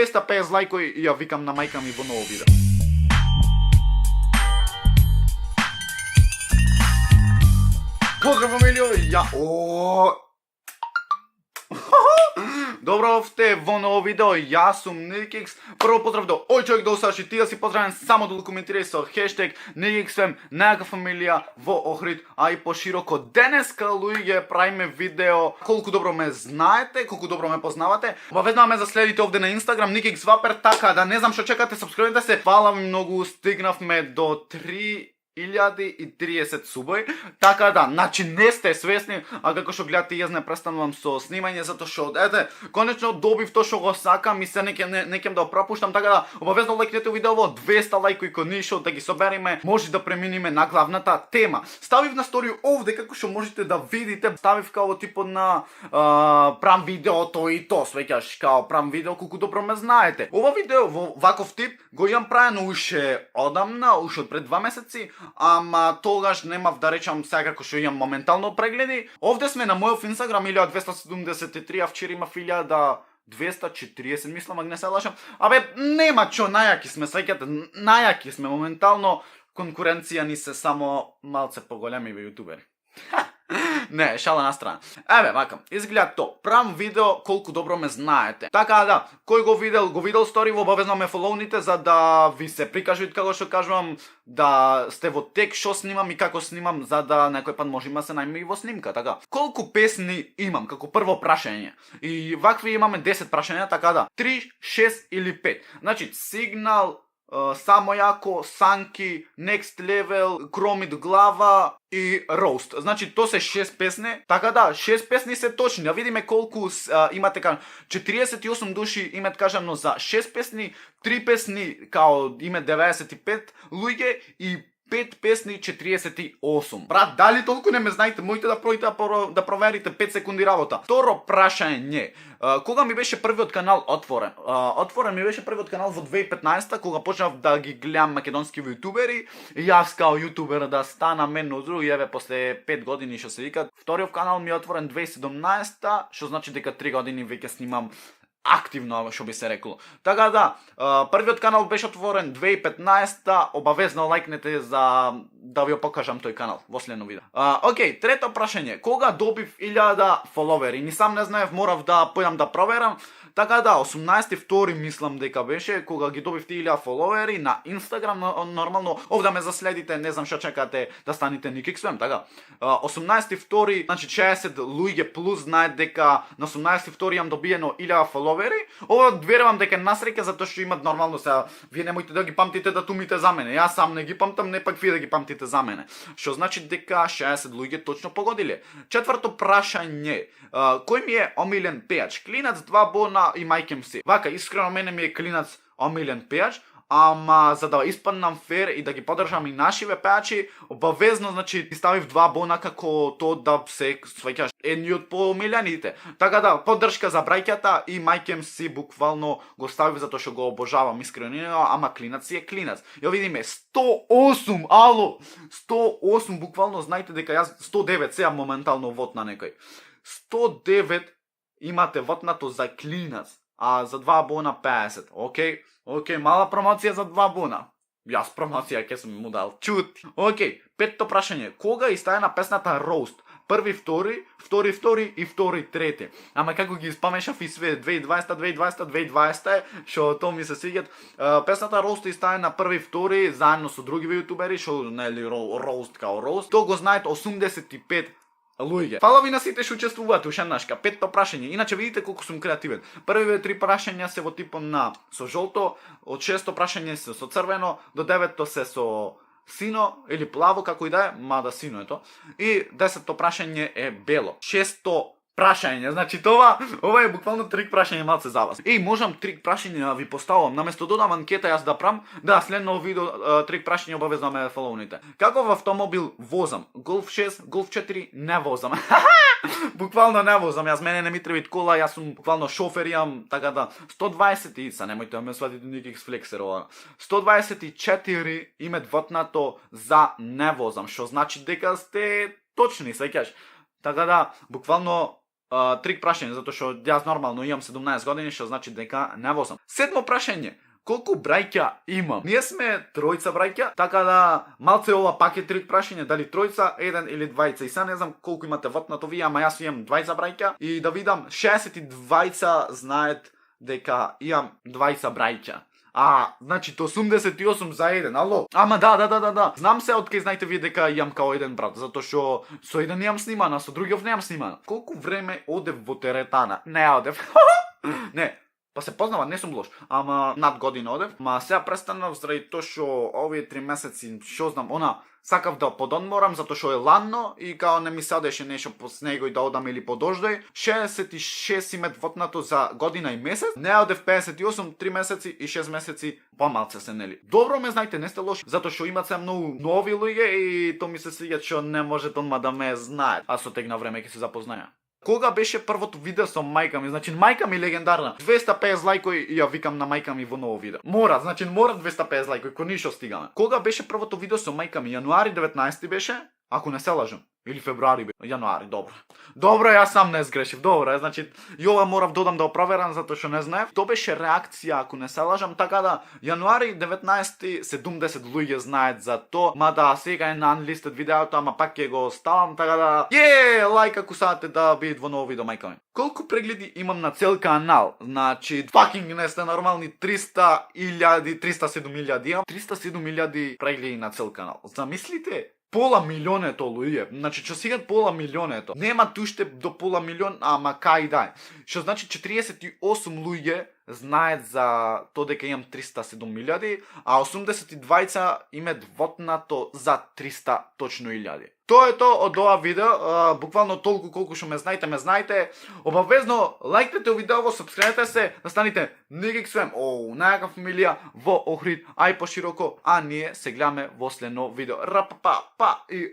250 лайкови и ја викам на мајка ми во ново видео. Поздрав фамилио, Добро овте во ново видео, јас сум Nikix. Прво поздрав до ој човек до Саши, ти да си поздравен само да коментирај со хештег Nikixfem, најака фамилија во Охрид, а и пошироко. Денеска, луѓе, правиме видео колку добро ме знаете, колку добро ме познавате. Обавезно ме заследите овде на Instagram, Nikix Vapper, така да не знам што чекате, сабскрибнете се. Фала ви многу, стигнавме до 3030 субој, така да, значи не сте свесни, а како што гледате јас не престанувам со снимање затоа што ете, конечно добив тоа што го сакам и се не ќе да пропуштам, така да обавезно лајкнете видеово, 200 лајкови кои нишо да ги собериме, може да преминиме на главната тема. Ставив на стори овде како што можете да видите, ставив као типот на прам видео тој и то, свеќаш као прам видео колку добро ме знаете. Ова видео во ваков тип го имам правено уште одамна, уште од пред 2 месеци. Ама тогаш немав да речам сега како што имам моментално прегледи. Овде сме на мојов Инстаграм 1273, а вчера имав 1240, мислам, ако не се лажам. Абе, нема чо, најаки сме, сеќате, најаки сме моментално. Конкуренција ни се само малце поголеми јутубери. Не, шала на страна. Еве, вака, изгледа то. Прам видео колку добро ме знаете. Така да, кој го видел стори, обавезно ме фолоуните за да ви се прикажуват како што кажувам, да сте во тек што снимам и како снимам, за да некој пат може да се најми и во снимка, така. Колку песни имам како прво прашање? И вакви имаме 10 прашања, така да. 3, 6 или 5. Значи, Сигнал, Само јако, Санки, Next Level, Кромит глава и Roast. Значи, то се 6 песни. Така да, 6 песни се точни. Да видиме колку имате, 48 души имат кажано за 6 песни, 3 песни као име 95 луѓе и 5 песни 48. Брат, дали толку не ме знаете, можете да пројдете да проверите 5 секунди работа. Второ прашање. Кога ми беше првиот канал отворен? Отворен ми беше првиот канал во 2015, кога почнав да ги гледам македонски јутубери. Јас као јутубер да стана мен од други, еве после 5 години што се вика. Вториот канал ми е отворен 2017, што значи дека 3 години веќе снимам активно, што би се рекло. Така да, првиот канал беше отворен 2015, обавезно лајкнете за да ви покажам тој канал во следно видео. Океј, трето прашање. Кога добив 1000 фоловери? Ни сам не знаев, морав да појдам да проверам. Така да, 18.2 мислам дека беше, кога ги добив 1000 фоловери на Инстаграм, нормално, овде ме заследите, не знам што чекате да станете Nikixfem, така. 18.2, значи 60 луѓе плюс знаат дека на 18.2 имам добиено 1000 фоловери. Ова верувам дека насреќа затоа што имат нормално сега, вие немојте да ги памтите да тумите за мене. Јас сам не ги памтам, не пак вие да ги памтите за мене. Што значи дека 60 луѓе точно погодиле. Четврто прашање. Кој ми е омилен пејач? Клинац, 2 бона и мајкем си. Вака, искрено мене ми е Клинац омилен пејач, ама за да испаднам фер и да ги поддржам и нашиве пејачи, обавезно, значи, ти ставив 2 бона како то да се сваќаш едни од поомилените. Така да, поддршка за браќата и мајкем си буквално го ставив затоа што го обожавам искрено, ама Клинац си е Клинац. Ја видиме 108, ало, 108 буквално, знаете дека јас 109 сега моментално вод на некој. 109 имате вотнато за Клинац, а за 2 бона 50. Океј, мала промоција за 2 бона. Јас промоција ќе сум му дал. Чути. Океј, петто прашање. Кога изстајана песната Roast? Први, втори и втори, трети. Ама како ги спамешав и све 2020, што то ми се свиѓат. Песната Roast изстаја на први, втори, заедно со други јутубери, што нели Roast као Roast. То го знаете 85 луѓе. Фала ви на сите што учествувате, ушеднашка. Петто прашање. Иначе видите колку сум креативен. Првите 3 прашања се во типот на со жолто, од 6-то прашање се со црвено, до 9-то се со сино или плаво, како и да е, мада сино е то. И 10-то прашање е бело. 6-то прашање, значи ова е буквално трик прашање малце за вас. Можам трик прашање да ви поставам, наместо додам анкета јас да прам, да следно видео трик прашање обавезно ме фолоуните. Каков автомобил возам? Голф 6, Голф 4 не возам. Буквално не возам, јас мене не ми требит кола, јас сум буквално шофер, имам така да 120 и са немојте да ме сватите Nikix флексер ова. 124 имет вотнато за не возам, што значи дека сте точни, сеќаш. Така да, буквално трик прашање, затоа што јас нормално имам 17 години, што значи дека не возам. Седмо прашање. Колку браќа имам? Ние сме тројца браќа, така да малце ова пак е трик прашање, дали тројца, еден или двајца. И сега не знам колку имате вотнато вие, ама јас имам двајца браќа и да видам 62 знаат дека имам двајца браќа. Значи 88 за еден, ало? Ама да. Знам се од кај знаете вие дека имам као еден брат, затоа што со еден имам сниман, а со другиот немам сниман. Колку време одев во теретана? Не одев. Не. Па се познава, не сум лош, ама над година одев. Ма сега престанав заради тоа што овие 3 месеци, што знам, сакав да пододморам затоа што е ладно и као не ми садеше нешто по снего и да одам или по дождој. 66 имет вотнато за година и месец. Не одев 58, 3 месеци и 6 месеци помалце се, нели? Добро ме знаете, не сте лоши, затоа што имате многу нови луѓе и то ми се свиѓа што не можете одма да ме знаат, а со тек на време ќе се запознаја. Кога беше првото видео со мајка ми? Значи мајка ми легендарна. 250 лајкови и ја викам на мајка ми во ново видео. Мора 250 лајкови, кој ништо стигаме. Кога беше првото видео со мајка ми? Јануари 19 беше, ако не се лажам. Или февруари бе. Јануари, добро. Добро, јас сам не сгрешив. Добро, значи и ова морав додам да проверам затоа што не знаев. То беше реакција, ако не се лажам, така да јануари 19 70 луѓе знаат за то, мада сега е на unlisted видеото, ама пак ќе го ставам, така да лајк ако сакате да бидете во ново видео мајка ми. Колку прегледи имам на цел канал? Значи, fucking не сте нормални, 307.000 имам. 307.000 прегледи на цел канал. Замислите? Пола милион е то луѓе. Значи, што сега пола милион е то. Нема туште до пола милион, ама кај дај. Што значи 48 луѓе знаат за то дека имам 307.000, а 82 имат вотнато за 300 точно илјади. Тоа е то од ова видео, буквално толку колку што ме знаете. Обавезно лајкнете видеово, субскрибнете се, да станете Nigxfam, најака фамилија во Охрид, ај пошироко, а ние се гледаме во следно видео. Па и